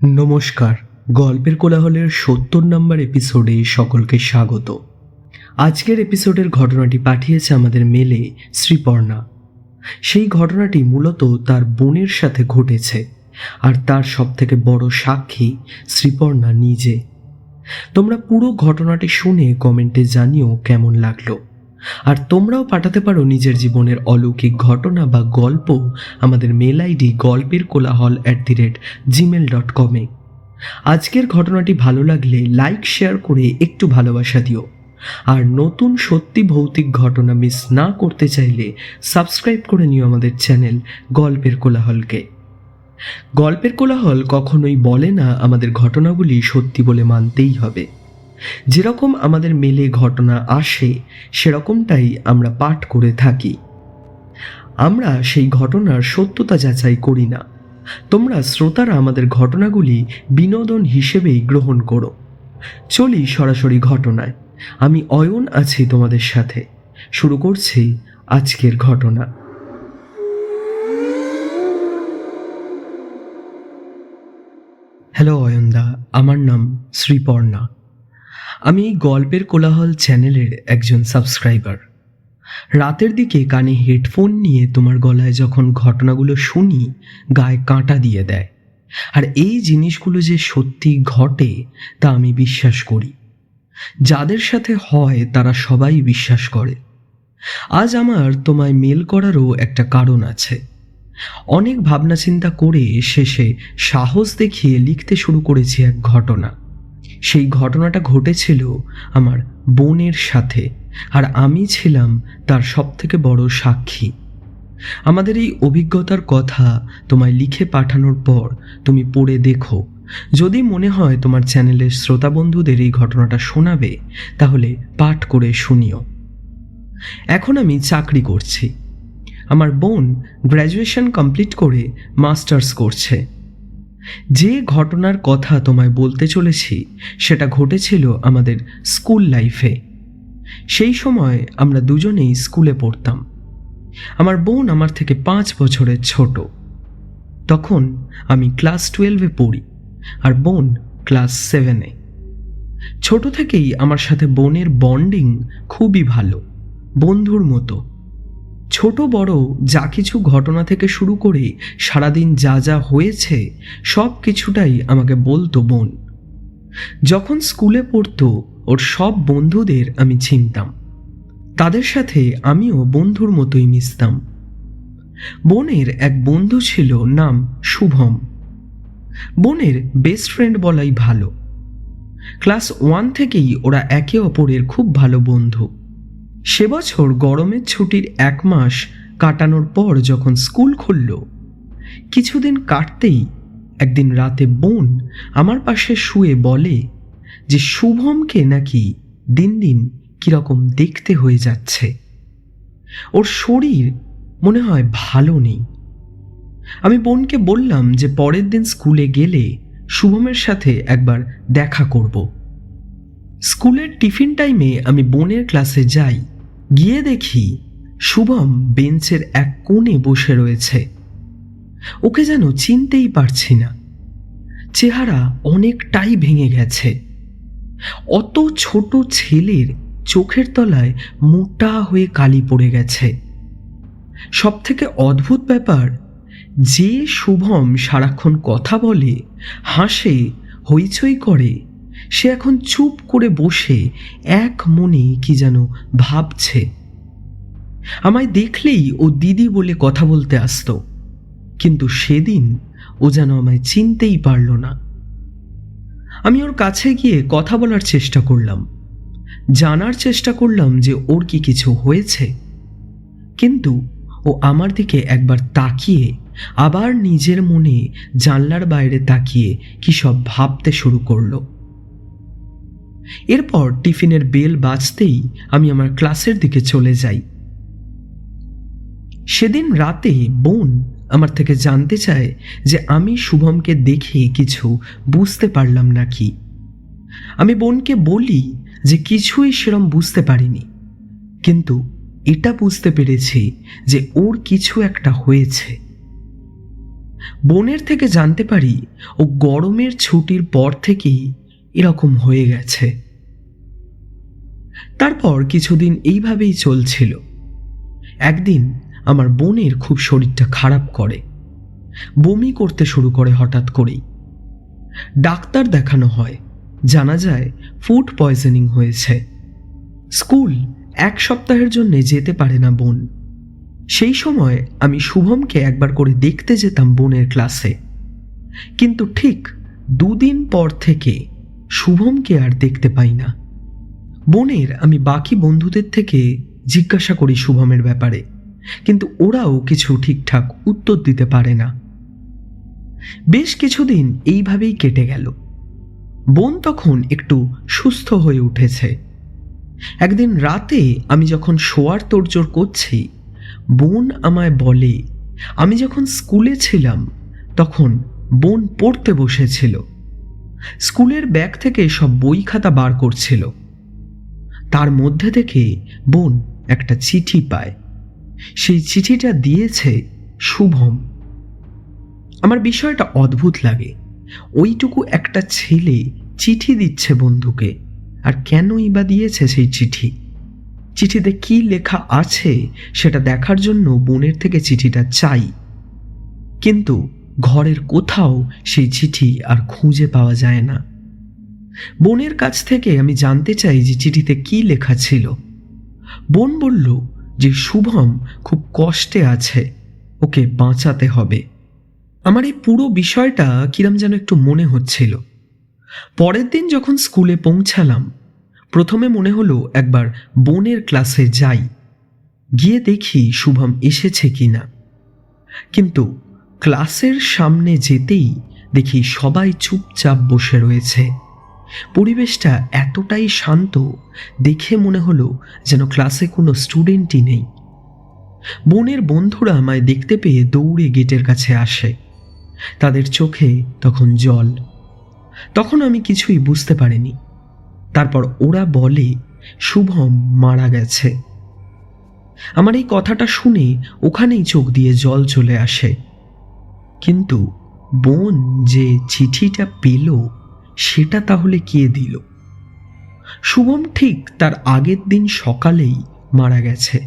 নমস্কার। গল্পের কোলাহলের ৭০ নম্বর এপিসোডে সকলকে স্বাগত। আজকের এপিসোডের ঘটনাটি পাঠিয়েছে আমাদের মেলে শ্রীপর্ণা। সেই ঘটনাটি মূলত তার বোনের সাথে ঘটেছে, আর তার সবথেকে বড় সাক্ষী শ্রীপর্ণা নিজে। তোমরা পুরো ঘটনাটি শুনে কমেন্টে জানিও কেমন লাগলো। আর তোমরাও পাঠাতে পারো নিজের জীবনের অলৌকিক ঘটনা বা গল্প আমাদের মেল আইডি গল্পের কোলাহল@gmail.com-এ। আজকের ঘটনাটি ভালো লাগলে লাইক শেয়ার করে একটু ভালোবাসা দিও। আর নতুন সত্যি ভৌতিক ঘটনা মিস না করতে চাইলে সাবস্ক্রাইব করে নিও আমাদের চ্যানেল গল্পের কোলাহলকে। গল্পের কোলাহল কখনোই বলে না আমাদের ঘটনাগুলি সত্যি বলে মানতেই হবে। যেরকম আমাদের মেলে ঘটনা আসে সেরকমটাই আমরা পাঠ করে থাকি। আমরা সেই ঘটনার সত্যতা যাচাই করি না। তোমরা শ্রোতারা আমাদের ঘটনাগুলি বিনোদন হিসেবেই গ্রহণ করো। চলি সরাসরি ঘটনায়। আমি অয়ন আছি তোমাদের সাথে। শুরু করছি আজকের ঘটনা। হ্যালো অয়নদা, আমার নাম শ্রীপর্ণা। আমি গল্পের কোলাহল চ্যানেলের একজন সাবস্ক্রাইবার। রাতের দিকে কানে হেডফোন নিয়ে তোমার গলায় যখন ঘটনাগুলো শুনি, গায়ে কাঁটা দিয়ে দেয়। আর এই জিনিসগুলো যে সত্যি ঘটে তা আমি বিশ্বাস করি। যাদের সাথে হয় তারা সবাই বিশ্বাস করে। আজ আমার তোমায় মেল করারও একটা কারণ আছে। অনেক ভাবনা চিন্তা করে শেষে সাহস দেখিয়ে লিখতে শুরু করেছি এক ঘটনা। সেই ঘটনাটা ঘটেছিল আমার বোনের সাথে, আর আমি ছিলাম তার সবথেকে বড় সাক্ষী। আমাদের এই অভিজ্ঞতার কথা তোমায় লিখে পাঠানোর পর তুমি পড়ে দেখো। যদি মনে হয় তোমার চ্যানেলের শ্রোতা বন্ধুদের এই ঘটনাটা শোনাবে, তাহলে পাঠ করে শুনিও। এখন আমি চাকরি করছি। আমার বোন গ্র্যাজুয়েশন কমপ্লিট করে মাস্টার্স করছে। যে ঘটনার কথা তোমায় বলতে চলেছি সেটা ঘটেছিল আমাদের স্কুল লাইফে। সেই সময় আমরা দুজনেই স্কুলে পড়তাম। আমার বোন আমার থেকে 5 বছরের ছোট। তখন আমি ক্লাস 12-এ পড়ি আর বোন ক্লাস 7-এ। ছোট থেকেই আমার সাথে বোনের বন্ডিং খুবই ভালো, বন্ধুর মতো। ছোট বড় যা কিছু ঘটনা থেকে শুরু করে সারাদিন যা যা হয়েছে সব কিছুটাই আমাকে বলতো বোন। যখন স্কুলে পড়তো ওর সব বন্ধুদের আমি চিনতাম। তাদের সাথে আমিও বন্ধুর মতোই মিশতাম। বোনের এক বন্ধু ছিল, নাম শুভম। বোনের বেস্ট ফ্রেন্ড বলাই ভালো। ক্লাস 1 থেকেই ওরা একে অপরের খুব ভালো বন্ধু। সে বছর গরমের ছুটির 1 মাস কাটানোর পর যখন স্কুল খুলল, কিছুদিন কাটতেই একদিন রাতে বোন আমার পাশে শুয়ে বলে যে শুভমকে নাকি দিন দিন কিরকম দেখতে হয়ে যাচ্ছে। ওর শরীর মনে হয় ভালো নেই। আমি বোনকে বললাম যে পরের দিন স্কুলে গেলে শুভমের সাথে একবার দেখা করব। স্কুলের টিফিন টাইমে আমি বোনের ক্লাসে যাই। গিয়ে দেখি শুভম বেঞ্চের এক কোণে বসে রয়েছে। ওকে যেন চিনতেই পারছি না। চেহারা অনেকটাই ভেঙে গেছে। অত ছোট ছেলের চোখের তলায় মোটা হয়ে কালি পড়ে গেছে। সবথেকে অদ্ভুত ব্যাপার, যে শুভম সারাক্ষণ কথা বলে, হাসে, হইচই করে, সে এখন চুপ করে বসে এক মনে কি যেন ভাবছে। আমায় দেখলেই ও দিদি বলে কথা বলতে আসতো, কিন্তু সেদিন ও যেন আমায় চিনতেই পারল না। আমি ওর কাছে গিয়ে কথা বলার চেষ্টা করলাম, জানার চেষ্টা করলাম যে ওর কি কিছু হয়েছে, কিন্তু ও আমার দিকে একবার তাকিয়ে আবার নিজের মনে জানলার বাইরে তাকিয়ে কি সব ভাবতে শুরু করলো। এরপর টিফিনের বেল বাজতেই আমি আমার ক্লাসের দিকে চলে যাই। সেদিন রাতে বোন আমার থেকে জানতে চায় যে আমি শুভমকে দেখে কিছু বুঝতে পারলাম নাকি। আমি বোনকে বলি যে কিছুই সেরম বুঝতে পারিনি, কিন্তু এটা বুঝতে পেরেছি যে ওর কিছু একটা হয়েছে। বোনের থেকে জানতে পারি ও গরমের ছুটির পর থেকেই এরকম হয়ে গেছে। তারপর কিছুদিন এইভাবেই চলছিল। একদিন আমার বোনের খুব শরীরটা খারাপ করে, বমি করতে শুরু করে হঠাৎ করেই। ডাক্তার দেখানো হয়, জানা যায় ফুড পয়জনিং হয়েছে। স্কুল 1 সপ্তাহের জন্য যেতে পারে না বোন। সেই সময় আমি শুভমকে একবার করে দেখতে যেতাম বোনের ক্লাসে, কিন্তু ঠিক 2 দিন পর থেকে শুভমকে আর দেখতে পাই না। বোনের আমি বাকি বন্ধুদের থেকে জিজ্ঞাসা করি শুভমের ব্যাপারে, কিন্তু ওরাও কিছু ঠিকঠাক উত্তর দিতে পারে না। বেশ কিছুদিন এইভাবেই কেটে গেল। বোন তখন একটু সুস্থ হয়ে উঠেছে। একদিন রাতে আমি যখন শোয়ার তোড়জোড় করছি, বোন আমায় বলে আমি যখন স্কুলে ছিলাম তখন বোন পড়তে বসেছিল, স্কুলের ব্যাগ থেকে সব বই খাতা বার করছিল। তার মধ্যে থেকে বোন একটা চিঠি পায়। সেই চিঠিটা দিয়েছে শুভম। আমার বিষয়টা অদ্ভুত লাগে। ওইটুকু একটা ছেলে চিঠি দিচ্ছে বন্ধুকে, আর কেনই বা দিয়েছে সেই চিঠি? চিঠিতে কি লেখা আছে সেটা দেখার জন্য বোনের থেকে চিঠিটা চাই, কিন্তু ঘরের কোথাও সেই চিঠি আর খুঁজে পাওয়া যায় না। বোনের কাছ থেকে আমি জানতে চাই যে চিঠিতে কি লেখা ছিল। বোন বলল যে শুভম খুব কষ্টে আছে, ওকে বাঁচাতে হবে। আমার এই পুরো বিষয়টা কিরম যেন একটু মনে হচ্ছিল। পরের দিন যখন স্কুলে পৌঁছালাম, প্রথমে মনে হলো একবার বোনের ক্লাসে যাই, গিয়ে দেখি শুভম এসেছে কিনা। কিন্তু ক্লাসের সামনে যেতেই দেখি সবাই চুপচাপ বসে রয়েছে। পরিবেশটা এতটাই শান্ত, দেখে মনে হলো যেন ক্লাসে কোনো স্টুডেন্টই নেই। বোনের বন্ধুরা আমায় দেখতে পেয়ে দৌড়ে গেটের কাছে আসে। তাদের চোখে তখন জল। তখন আমি কিছুই বুঝতে পারিনি। তারপর ওরা বলে শুভম মারা গেছে। আমার এই কথাটা শুনে ওখানেই চোখ দিয়ে জল চলে আসে। কিন্তু বোন যে চিঠিটা পেল সেটা তাহলে কে দিল? শুভম ঠিক তার আগের দিন সকালেই মারা গেছে।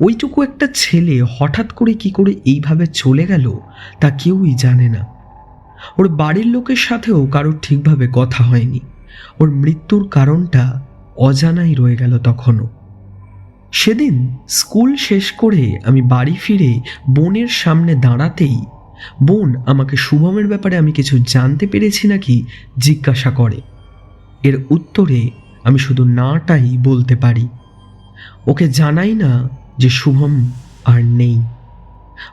ওইটুকু একটা ছেলে হঠাৎ করে কি করে এইভাবে চলে গেল তা কেউই জানে না। ওর বাড়ির লোকের সাথেও কারোর ঠিকভাবে কথা হয়নি। ওর মৃত্যুর কারণটা অজানাই রয়ে গেল তখনও। সেদিন স্কুল শেষ করে আমি বাড়ি ফিরে বোনের সামনে দাঁড়াতেই বোন আমাকে শুভমের ব্যাপারে আমি কিছু জানতে পেরেছি নাকি জিজ্ঞাসা করে। এর উত্তরে আমি শুধু নাটাই বলতে পারি। ওকে জানাই না যে শুভম আর নেই।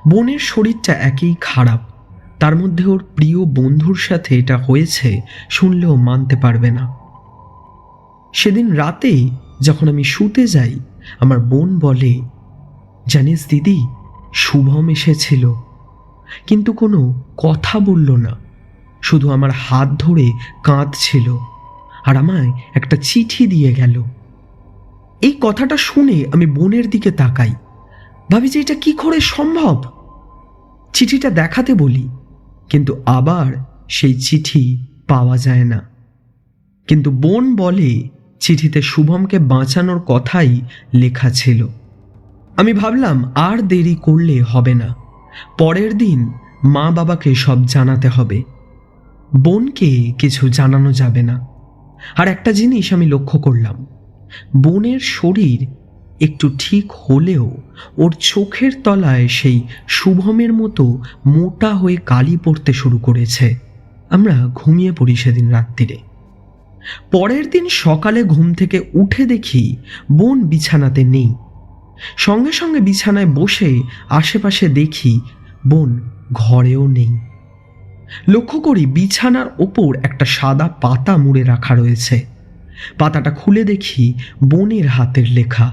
বোনের শরীরটা একেই খারাপ, তার মধ্যে ওর প্রিয় বন্ধুর সাথে এটা হয়েছে শুনলেও মানতে পারবে না। সেদিন রাতে যখন আমি শুতে যাই, আমার বোন বলে, জানিস দিদি, শুভম এসেছিল, কিন্তু কোনো কথা বলল না, শুধু আমার হাত ধরে কাঁদছিল আর আমায় একটা চিঠি দিয়ে গেল। এই কথাটা শুনে আমি বোনের দিকে তাকাই, ভাবি যে এটা কি করে সম্ভব। চিঠিটা দেখাতে বলি, কিন্তু আবার সেই চিঠি পাওয়া যায় না। কিন্তু বোন বলে চিঠিতে শুভমকে বাঁচানোর কথাই লেখা ছিল। আমি ভাবলাম আর দেরি করলে হবে না, পরের দিন মা বাবাকে সব জানাতে হবে। বোনকে কিছু জানানো যাবে না। আর একটা জিনিস আমি লক্ষ্য করলাম, বোনের শরীর একটু ঠিক হলেও ওর চোখের তলায় সেই শুভমের মতো মোটা হয়ে কালি পড়তে শুরু করেছে। আমরা ঘুমিয়ে পড়ি সেদিন রাত্রিরে। পরের দিন সকালে ঘুম থেকে উঠে দেখি বোন বিছানাতে নেই। সঙ্গে সঙ্গে বিছানায় বসে আশেপাশে দেখি বোন ঘরেও নেই। লক্ষ্য করি বিছানার ওপর একটা সাদা পাতা মুড়ে রাখা রয়েছে। পাতাটা খুলে দেখি বোনের হাতের লেখা,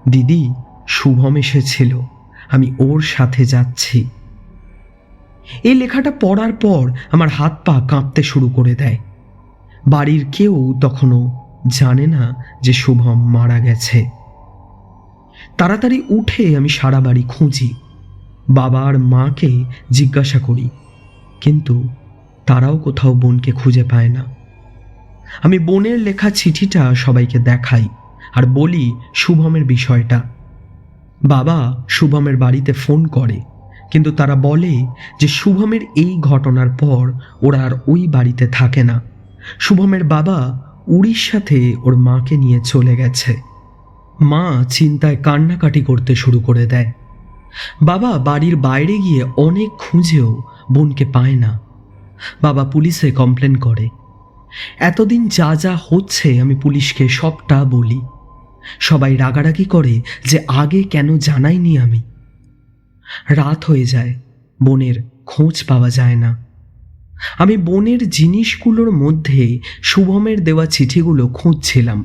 দিদি, শুভম এসেছিল, আমি ওর সাথে যাচ্ছি। এই লেখাটা পড়ার পর আমার হাত পা কাঁপতে শুরু করে দেয়। বাড়ির কেউ তখনও জানে না যে শুভম মারা গেছে। তাড়াতাড়ি উঠে আমি সারা বাড়ি খুঁজি। বাবা আর মাকে জিজ্ঞাসা করি, কিন্তু তারাও কোথাও বোনকে খুঁজে পায় না। আমি বোনের লেখা চিঠিটা সবাইকে দেখাই আর বলি শুভমের বিষয়টা। বাবা শুভমের বাড়িতে ফোন করে, কিন্তু তারা বলে যে শুভমের এই ঘটনার পর ওরা আর ওই বাড়িতে থাকে না। শুভমের বাবা উড়িষ্যাতে ওর মাকে নিয়ে চলে গেছে। মা চিন্তায় কান্নাকাটি করতে শুরু করে দেয়। বাবা বাড়ির বাইরে গিয়ে অনেক খুঁজেও বোনকে পায় না। বাবা পুলিশে কমপ্লেন করে। এতদিন যা যা হচ্ছে আমি পুলিশকে সবটা বলি। সবাই রাগারাগি করে যে আগে কেন জানাইনি আমি। রাত হয়ে যায়, বোনের খোঁজ পাওয়া যায় না। আমি বোনের জিনিসগুলোর মধ্যে শুভমের দেওয়া চিঠিগুলো খুঁজছিলাম।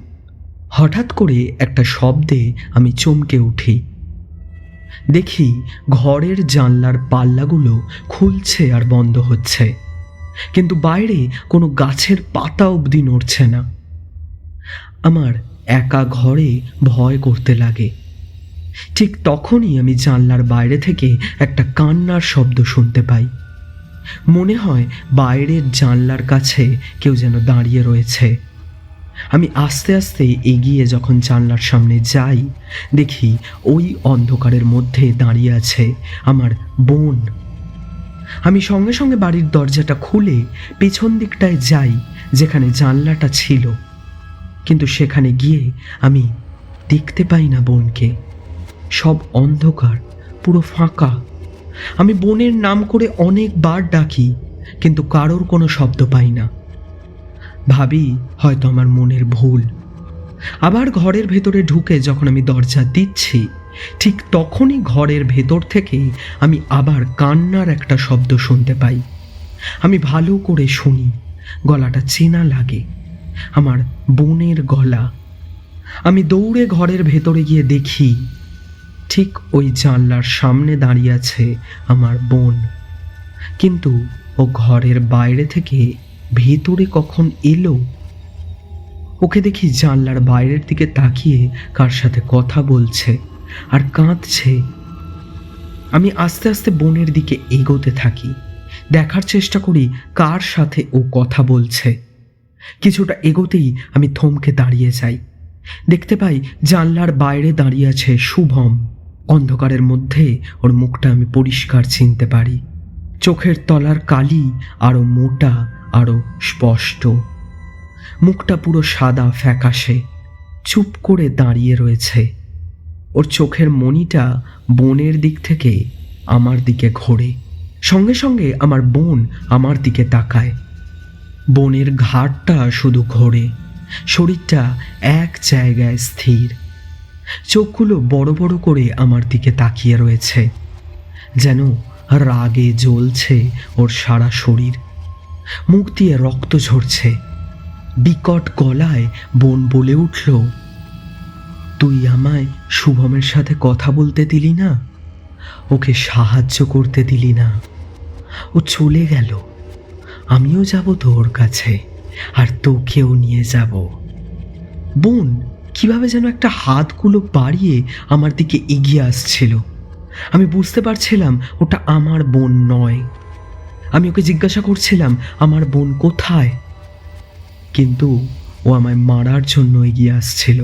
হঠাৎ করে একটা শব্দে আমি চমকে উঠি। দেখি ঘরের জানলার পাল্লাগুলো খুলছে আর বন্ধ হচ্ছে, কিন্তু বাইরে কোনো গাছের পাতা অবধি নড়ছে না। আমার একা ঘরে ভয় করতে লাগে। ঠিক তখনই আমি জানলার বাইরে থেকে একটা কান্নার শব্দ শুনতে পাই। মনে হয় বাইরের জানলার কাছে কেউ যেন দাঁড়িয়ে রয়েছে। আমি আস্তে আস্তে এগিয়ে যখন জানলার সামনে যাই, দেখি ওই অন্ধকারের মধ্যে দাঁড়িয়ে আছে আমার বোন। আমি সঙ্গে সঙ্গে বাড়ির দরজাটা খুলে পেছন দিকটায় যাই যেখানে জানলাটা ছিল, কিন্তু সেখানে গিয়ে আমি দেখতে পাই না বোনকে। সব অন্ধকার, পুরো ফাঁকা। আমি বোনের নাম করে অনেকবার ডাকি, কিন্তু কারোর কোনো শব্দ পাই না। ভাবি হয়তো আমার মনের ভুল। আবার ঘরের ভেতরে ঢুকে যখন আমি দরজা দিচ্ছি, ঠিক তখনই ঘরের ভেতর থেকে আমি আবার কান্নার একটা শব্দ শুনতে পাই। আমি ভালো করে শুনি, গলাটা চেনা লাগে, আমার বোনের গলা। আমি দৌড়ে ঘরের ভেতরে গিয়ে দেখি ঠিক ওই জানলার সামনে দাঁড়িয়ে আছে আমার বোন, কিন্তু ও ঘরের বাইরে থেকে ভেতরে কখন এলো? ওকে দেখি জানলার বাইরের দিকে তাকিয়ে কার সাথে কথা বলছে আর কাঁদছে। আমি আস্তে আস্তে বোনের দিকে এগোতে থাকি, দেখার চেষ্টা করি কার সাথে ও কথা বলছে। কিছুটা এগোতেই আমি থমকে দাঁড়িয়ে যাই। দেখতে পাই জানলার বাইরে দাঁড়িয়ে আছে শুভম। অন্ধকারের মধ্যে ওর মুখটা আমি পরিষ্কার চিনতে পারি। চোখের তলার কালি আরো মোটা, আরো স্পষ্ট। মুখটা পুরো সাদা ফ্যাকাশে, চুপ করে দাঁড়িয়ে রয়েছে। ওর চোখের মণিটা বোনের দিক থেকে আমার দিকে ঘোরে। সঙ্গে সঙ্গে আমার বোন আমার দিকে তাকায়। বোনের ঘাড়টা শুধু ঘোরে, শরীরটা এক জায়গায় স্থির। চোখগুলো বড় বড় করে আমার দিকে তাকিয়ে রয়েছে, যেন রাগে জ্বলছে ওর সারা শরীর। মুখ দিয়ে রক্ত ঝরছে। বিকট গলায় বোন বলে উঠল, তুই আমায় শুভমের সাথে কথা বলতে দিলি না, ওকে সাহায্য করতে দিলি না। ও চলে গেল, আমিও যাব তোর কাছে, আর তোকেও নিয়ে যাব। বোন কিভাবে যেন একটা হাতগুলো বাড়িয়ে আমার দিকে এগিয়ে আসছিল। আমি বুঝতে পারছিলাম ওটা আমার বোন নয়। আমি ওকে জিজ্ঞাসা করছিলাম আমার বোন কোথায়, কিন্তু ও আমায় মারার জন্য এগিয়ে আসছিল।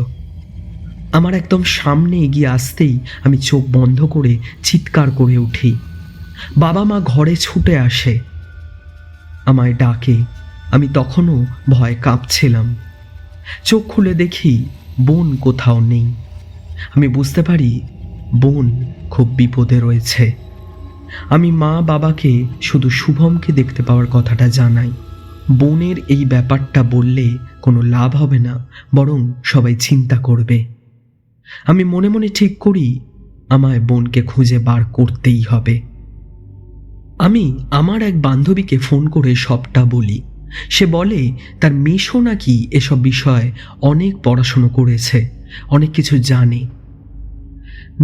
আমার একদম সামনে এগিয়ে আসতেই আমি চোখ বন্ধ করে চিৎকার করে উঠি। বাবা মা ঘরে ছুটে আসে, আমায় ডাকে। আমি তখনও ভয় কাঁপছিলাম। চোখ খুলে দেখি বোন কোথাও নেই। আমি বুঝতে পারি বোন খুব বিপদে রয়েছে। আমি মা বাবাকে শুধু শুভমকে দেখতে পাওয়ার কথাটা জানাই। বোনের এই ব্যাপারটা বললে কোনো লাভ হবে না, বরং সবাই চিন্তা করবে। আমি মনে মনে ঠিক করি আমায় বোনকে খুঁজে বার করতেই হবে। আমি আমার এক বান্ধবীকে ফোন করে সবটা বলি। সে বলে তার মেশো নাকি এসব বিষয়ে অনেক পড়াশুনো করেছে, অনেক কিছু জানে।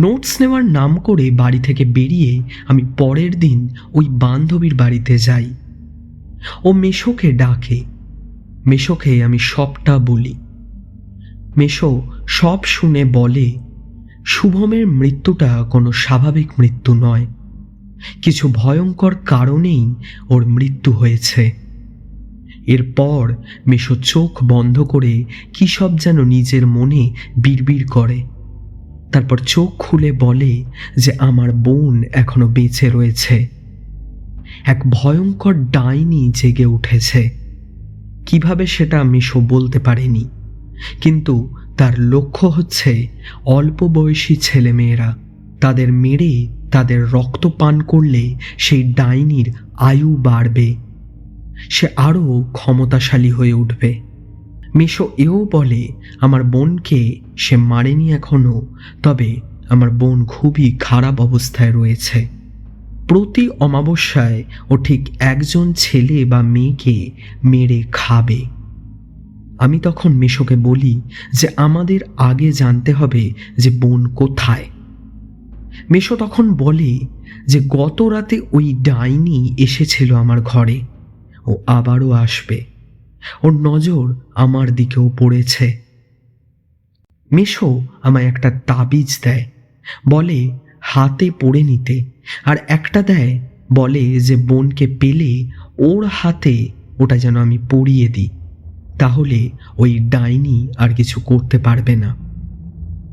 নোটস নেওয়ার নাম করে বাড়ি থেকে বেরিয়ে আমি পরের দিন ওই বান্ধবীর বাড়িতে যাই। ও মেশোকে ডাকে। মেশোকে আমি সবটা বলি। মেশো সব শুনে বলে শুভমের মৃত্যুটা কোনো স্বাভাবিক মৃত্যু নয়। কিছু ভয়ঙ্কর কারণেই ওর মৃত্যু হয়েছে। এরপর মেশো চোখ বন্ধ করে কী সব যেন নিজের মনে বিড়বিড় করে। তারপর চোখ খুলে বলে যে আমার বোন এখনো বেঁচে রয়েছে। এক ভয়ঙ্কর ডাইনি জেগে উঠেছে। কিভাবে সেটা মেশো বলতে পারেনি, কিন্তু তার লক্ষ্য হচ্ছে অল্প বয়সী ছেলেমেয়েরা, তাদের মেরে তাদের রক্ত পান করলে সেই ডাইনির আয়ু বাড়বে, সে আরও ক্ষমতাশালী হয়ে উঠবে। মেশো এও বলে আমার বোনকে সে মারেনি এখনো, তবে আমার বোন খুবই খারাপ অবস্থায় রয়েছে। প্রতি অমাবস্যায় ও ঠিক একজন ছেলে বা মেয়েকে মেরে খাবে। আমি তখন মেশোকে বলি যে আমাদের আগে জানতে হবে যে বোন কোথায়। মেশো তখন বলে যে গত রাতে ওই ডাইনি এসেছিল আমার ঘরে, ও আবারও আসবে, ওর নজর আমার দিকেও পড়েছে। মেশো আমায় একটা তাবিজ দেয়, বলে হাতে পড়ে নিতে, আর একটা দেয় বলে যে বোনকে পেলে ওর হাতে ওটা যেন আমি পরিয়ে দিই, তাহলে ওই ডাইনি আর কিছু করতে পারবে না।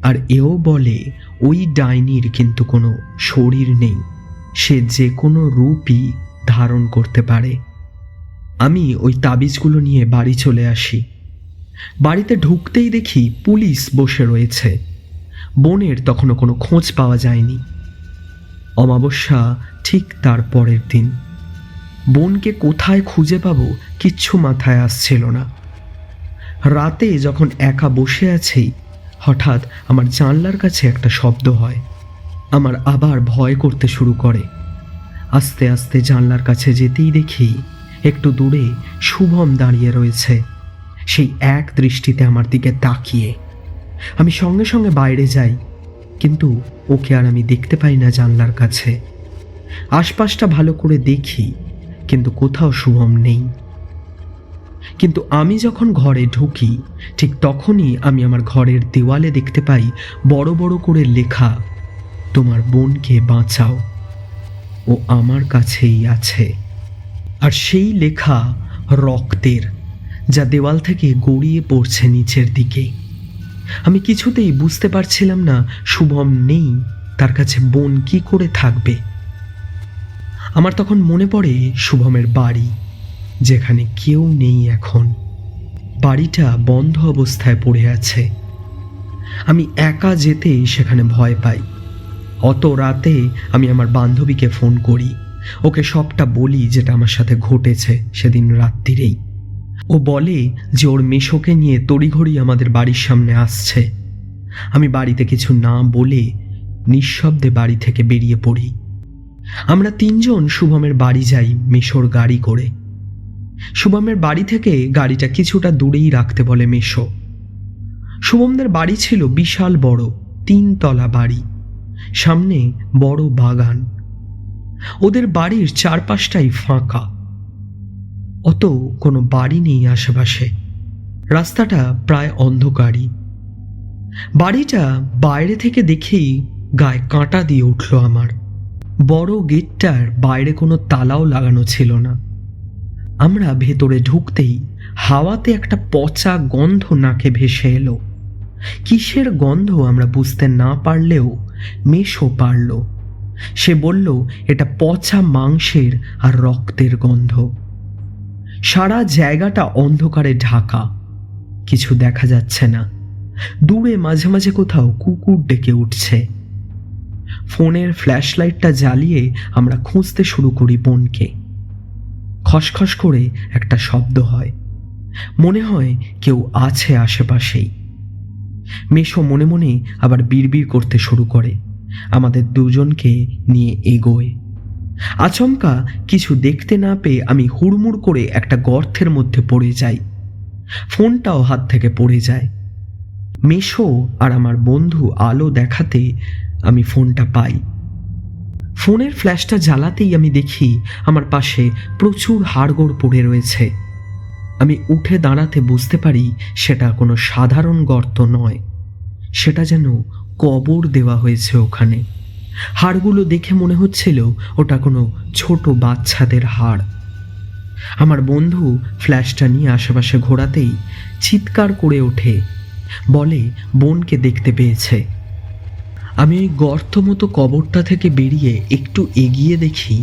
আর এও বলে ওই ডাইনির কিন্তু কোনো শরীর নেই, সে যে কোনো রূপই ধারণ করতে পারে। আমি ওই তাবিজগুলো নিয়ে বাড়ি চলে আসি। বাড়িতে ঢুকতেই দেখি পুলিশ বসে রয়েছে। বোনের তখনও কোনো খোঁজ পাওয়া যায়নি। অমাবস্যা ঠিক তার পরের দিন। বোনকে কোথায় খুঁজে পাবো কিচ্ছু মাথায় আসছিল না। রাতে যখন একা বসে আছি, হঠাৎ আমার জানলার কাছে একটা শব্দ হয়। আমার আবার ভয় করতে শুরু করে। আস্তে আস্তে জানলার কাছে যেতেই দেখি একটু দূরে শুভম দাঁড়িয়ে রয়েছে, সেই এক দৃষ্টিতে আমার দিকে তাকিয়ে। আমি সঙ্গে সঙ্গে বাইরে যাই, কিন্তু ওকে আর আমি দেখতে পাই না জানলার কাছে। আশপাশটা ভালো করে দেখি, কিন্তু কোথাও শুভম নেই। কিন্তু আমি যখন ঘরে ঢুকি, ঠিক তখনই আমি আমার ঘরের দেওয়ালে দেখতে পাই বড় বড় করে লেখা, তোমার বোনকে বাঁচাও, ও আমার কাছেই আছে। আর সেই লেখা রক্তের, যা দেওয়াল থেকে গড়িয়ে পড়ছে নিচের দিকে। আমি কিছুতেই বুঝতে পারছিলাম না শুভম নেই, তার কাছে বোন কি করে থাকবে। আমার তখন মনে পড়ে শুভমের বাড়ি, যেখানে কেউ নেই এখন। বাড়িটা বন্ধ অবস্থায় পড়ে আছে। আমি একা যেতে সেখানে ভয় পাই। অত রাতে আমি আমার বান্ধবীকে ফোন করি, ওকে সবটা বলি যেটা আমার সাথে ঘটেছে সেদিন রাত্রিরেই। ও বলে যে ওর মেশোকে নিয়ে তড়িঘড়ি আমাদের বাড়ির সামনে আসছে। আমি বাড়িতে কিছু না বলে নিঃশব্দে বাড়ি থেকে বেরিয়ে পড়ি। আমরা তিনজন শুভমের বাড়ি যাই মেশোর গাড়ি করে। শুভমের বাড়ি থেকে গাড়িটা কিছুটা দূরেই রাখতে বলে মেশো। শুভমদের বাড়ি ছিল বিশাল বড় 3 তলা বাড়ি, সামনে বড় বাগান। ওদের বাড়ির চারপাশটাই ফাঁকা, অত কোনো বাড়ি নেই আশেপাশে। রাস্তাটা প্রায় অন্ধকারই। বাড়িটা বাইরে থেকে দেখেই গায়ে কাঁটা দিয়ে উঠল আমার। বড় গেটটার বাইরে কোনো তালাও লাগানো ছিল না। আমরা ভেতরে ঢুকতেই হাওয়াতে একটা পচা গন্ধ নাকে ভেসে এলো। কিসের গন্ধ আমরা বুঝতে না পারলেও মেশো পারল। সে বলল এটা পচা মাংসের আর রক্তের গন্ধ। সারা জায়গাটা অন্ধকারে ঢাকা, কিছু দেখা যাচ্ছে না। দূরে মাঝে মাঝে কোথাও কুকুর ডেকে উঠছে। ফোনের ফ্ল্যাশ লাইটটা জ্বালিয়ে আমরা খুঁজতে শুরু করি বোনকে। খসখস করে একটা শব্দ হয়, মনে হয় কেউ আছে আশেপাশেই। মেশো মনে মনে আবার বিড়বিড় করতে শুরু করে, আমাদের দুজনকে নিয়ে এগোয়। আচমকা কিছু দেখতে না পেয়ে আমি হুড়মুড় করে একটা গর্তের মধ্যে পড়ে যাই। ফোনটাও হাত থেকে পড়ে যায়। মেশো আর আমার বন্ধু আলো দেখাতে আমি ফোনটা পাই। ফোনের ফ্ল্যাশটা জ্বালাতেই আমি দেখি আমার পাশে প্রচুর হাড়গোড় পড়ে রয়েছে। আমি উঠে দাঁড়াতে বুঝতে পারি সেটা কোনো সাধারণ গর্ত নয়, সেটা যেন কবর দেওয়া হয়েছে ওখানে। হাড়গুলো দেখে মনে হচ্ছিল ওটা কোনো ছোট বাচ্চাদের হাড়। আমার বন্ধু ফ্ল্যাশটা নিয়ে আশেপাশে ঘোরাতেই চিৎকার করে ওঠে, বলে বোনকে দেখতে পেয়েছে। আমি ওই গর্ত মতো কবরটা থেকে বেরিয়ে একটু এগিয়ে দেখি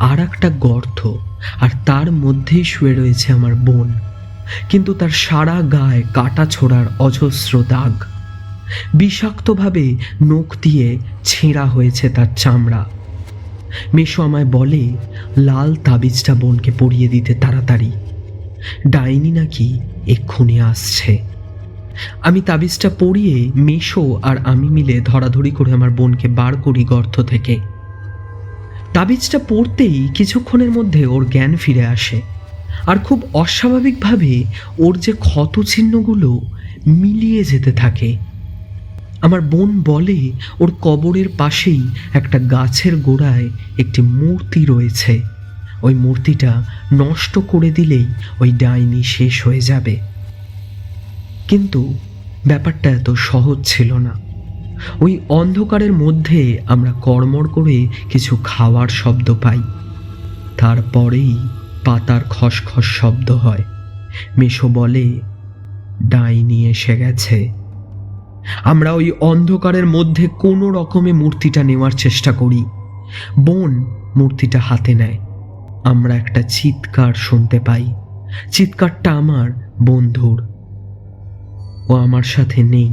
আর একটা গর্ত, আর তার মধ্যেই শুয়ে রয়েছে আমার বোন, কিন্তু তার সারা গায়ে কাটা ছোড়ার অজস্র দাগ। বিষাক্তভাবে নখ দিয়ে ছেঁড়া হয়েছে তার চামড়া। মেশো আমায় বলে লাল তাবিজটা বোনকে পরিয়ে দিতে তাড়াতাড়ি, ডাইনি নাকি এক্ষুনি আসছে। আমি তাবিজটা পরিয়ে মেশো আর আমি মিলে ধরাধরি করে আমার বোনকে বার করি গর্ত থেকে। তাবিজটা পড়তেই কিছুক্ষণের মধ্যে ওর জ্ঞান ফিরে আসে, আর খুব অস্বাভাবিকভাবে ওর যে ক্ষত চিহ্নগুলো মিলিয়ে যেতে থাকে। আমার বোন বলে ওর কবরের পাশেই একটা গাছের গোড়ায় একটি মূর্তি রয়েছে, ওই মূর্তিটা নষ্ট করে দিলেই ওই ডাইনি শেষ হয়ে যাবে। কিন্তু ব্যাপারটা এত সহজ ছিল না। ওই অন্ধকারের মধ্যে আমরা কড়মড় করে কিছু খাওয়ার শব্দ পাই, তারপরেই পাতার খসখস শব্দ হয়। মেশো বলে ডাইনি এসে গেছে। আমরা ওই অন্ধকারের মধ্যে কোনো রকমে মূর্তিটা নেওয়ার চেষ্টা করি। বোন মূর্তিটা হাতে নেয়। আমরা একটা চিৎকার শুনতে পাই। চিৎকারটা আমার বন্ধুর। ও আমার সাথে নেই।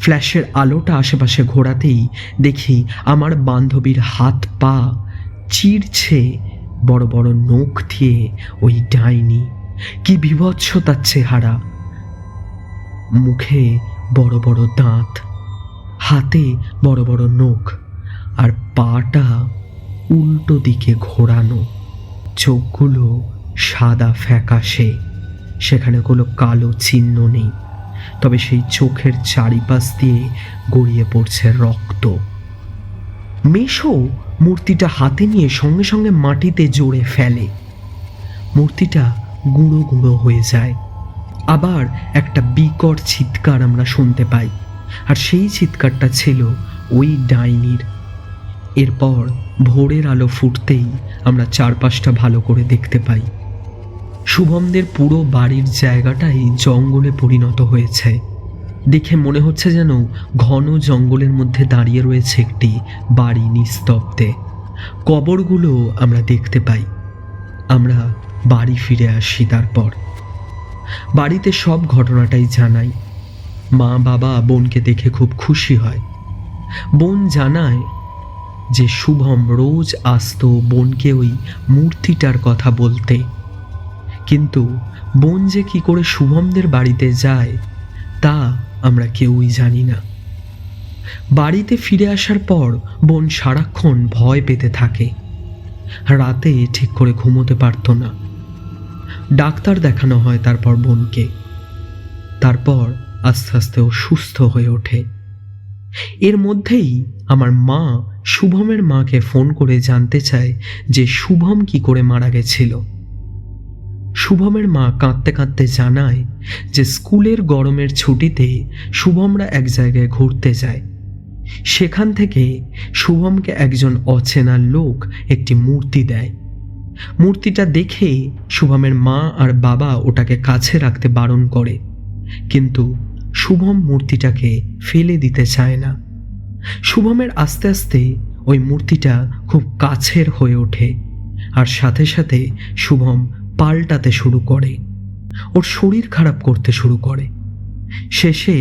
ফ্ল্যাশের আলোটা আশেপাশে ঘোরাতেই দেখি আমার বান্ধবীর হাত পা চিরছে বড় বড় নখ দিয়ে ওই ডাইনি। কি বিভৎস তার চেহারা, মুখে বড় বড় দাঁত, হাতে বড় বড় নখ, আর পাটা উল্টো দিকে ঘোরানো। চোখগুলো সাদা ফ্যাকাশে, সেখানে কোনো কালো চিহ্ন নেই, তবে সেই চোখের চারিপাশ দিয়ে গড়িয়ে পড়ছে রক্ত। মেশো মূর্তিটা হাতে নিয়ে সঙ্গে সঙ্গে মাটিতে জোরে ফেলে। মূর্তিটা গুঁড়ো গুঁড়ো হয়ে যায়। আবার একটা বিকট চিৎকার আমরা শুনতে পাই, আর সেই চিৎকারটা ছিল ওই ডাইনির। এরপর ভোরের আলো ফুটতেই আমরা চারপাশটা ভালো করে দেখতে পাই। শুভমদের পুরো বাড়ির জায়গাটাই জঙ্গলে পরিণত হয়েছে। দেখে মনে হচ্ছে যেন ঘন জঙ্গলের মধ্যে দাঁড়িয়ে রয়েছে একটি বাড়ি নিস্তব্ধে। কবরগুলো আমরা দেখতে পাই। আমরা বাড়ি ফিরে আসি। তারপর বাড়িতে সব ঘটনাটাই জানাই। মা বাবা বোনকে দেখে খুব খুশি হয়। বোন জানায় যে শুভম রোজ আসতো বোনকে ওই মূর্তিটার কথা বলতে, কিন্তু বোন যে কি করে শুভমদের বাড়িতে যায় তা আমরা কেউই জানি না। বাড়িতে ফিরে আসার পর বোন সারাক্ষণ ভয় পেতে থাকে। রাতে ঠিক করে ঘুমোতে পারত না। ডাক্তার দেখানো হয় তারপর বোনকে। তারপর আস্তে আস্তে ও সুস্থ হয়ে ওঠে। এর মধ্যেই আমার মা শুভমের মাকে ফোন করে জানতে চায় যে শুভম কি করে মারা গেছিল। শুভমের মা কাঁদতে কাঁদতে জানায় যে স্কুলের গরমের ছুটিতে শুভমরা এক জায়গায় ঘুরতে যায়। সেখান থেকে শুভমকে একজন অচেনা লোক একটি মূর্তি দেয়। মূর্তিটা দেখে শুভমের মা আর বাবা ওটাকে কাছে রাখতে বারণ করে, কিন্তু শুভম মূর্তিটাকে ফেলে দিতে চায় না। শুভমের আস্তে আস্তে ওই মূর্তিটা খুব কাছের হয়ে ওঠে, আর সাথে সাথে শুভম পাল্টাতে শুরু করে। ওর শরীর খারাপ করতে শুরু করে। শেষে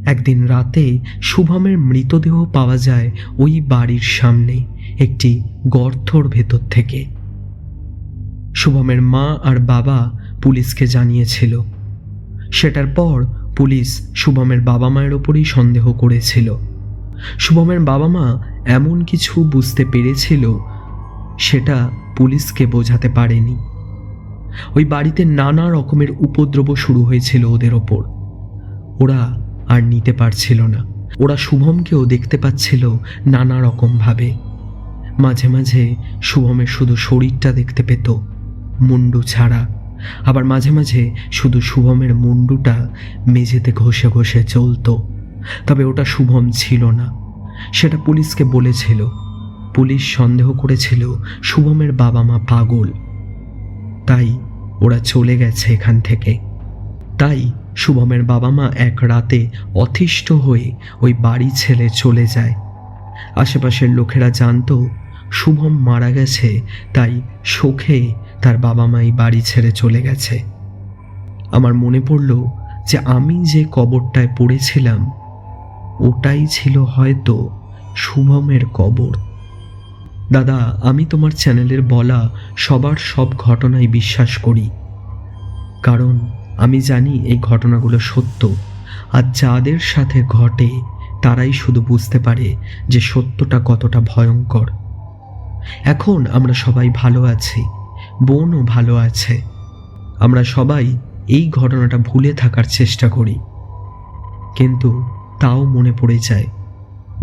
একদিন রাতে শুভমের মৃতদেহ পাওয়া যায় ওই বাড়ির সামনে একটি গর্তর ভেতর থেকে। শুভমের মা আর বাবা পুলিশকে জানিয়েছিল। সেটার পর পুলিশ শুভমের বাবা মায়ের ওপরেই সন্দেহ করেছিল। শুভমের বাবা মা এমন কিছু বুঝতে পেরেছিল সেটা পুলিশকে বোঝাতে পারেনি। ওই বাড়িতে নানা রকমের উপদ্রব শুরু হয়েছিল ওদের ওপর। ওরা আর নিতে পারছিল না। ওরা শুভমকেও দেখতে পাচ্ছিল নানা রকমভাবে। মাঝে মাঝে শুভমের শুধু শরীরটা দেখতে পেত, মুন্ডু ছাড়া। আবার মাঝে মাঝে শুধু শুভমের মুন্ডুটা মেঝেতে ঘষে ঘষে চলতো। তবে ওটা শুভম ছিল না, সেটা পুলিশকে বলেছিল। পুলিশ সন্দেহ করেছিল শুভমের বাবা মা পাগল, তাই ওরা চলে গেছে এখান থেকে। তাই শুভমের বাবা মা এক রাতে অতিষ্ঠ হয়ে ওই বাড়ি ছেড়ে চলে যায়। আশেপাশের লোকেরা জানতো শুভম মারা গেছে, তাই শোকে তার বাবা মাই বাড়ি ছেড়ে চলে গেছে। আমার মনে পড়ল যে আমি যে কবরটায় পড়েছিলাম ওটাই ছিল হয়তো শুভমের কবর। দাদা, আমি তোমার চ্যানেলের বলা সবার সব ঘটনায় বিশ্বাস করি, কারণ আমি জানি এই ঘটনাগুলো সত্য, আর যাদের সাথে ঘটে তারাই শুধু বুঝতে পারে যে সত্যটা কতটা ভয়ঙ্কর। এখন আমরা সবাই ভালো আছি, বোনও ভালো আছে। আমরা সবাই এই ঘটনাটা ভুলে থাকার চেষ্টা করি, কিন্তু তাও মনে পড়ে যায়।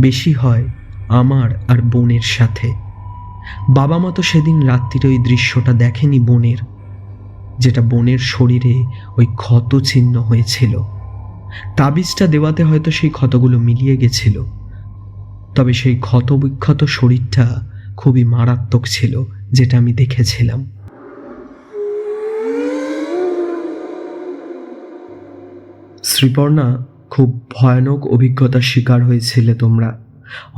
বেশি হয় আমার আর বোনের সাথে। বাবা মা তো সেদিন রাত্রিরে ওই দৃশ্যটা দেখেনি বোনের, যেটা বোনের শরীরে ওই ক্ষত চিহ্ন হয়েছিল। তাবিজটা দেওয়াতে হয়তো সেই ক্ষতগুলো মিলিয়ে গেছিল, তবে সেই ক্ষত বিক্ষত শরীরটা খুবই মারাত্মক ছিল, যেটা আমি দেখেছিলাম। শ্রীপর্ণা, খুব ভয়ানক অভিজ্ঞতার শিকার হয়েছিলে তোমরা।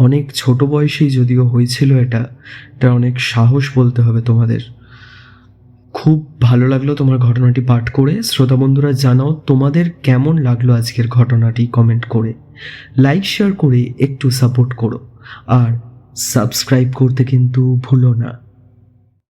অনেক ছোট বয়সেই যদিও হয়েছিল এটা অনেক সাহস বলতে হবে তোমাদের। খুব ভালো লাগলো তোমার ঘটনাটি পাঠ করে। শ্রোতা বন্ধুরা, জানাও তোমাদের কেমন লাগলো আজকের ঘটনাটি কমেন্ট করে। লাইক শেয়ার করে একটু সাপোর্ট করো, আর সাবস্ক্রাইব করতে কিন্তু ভুলো না।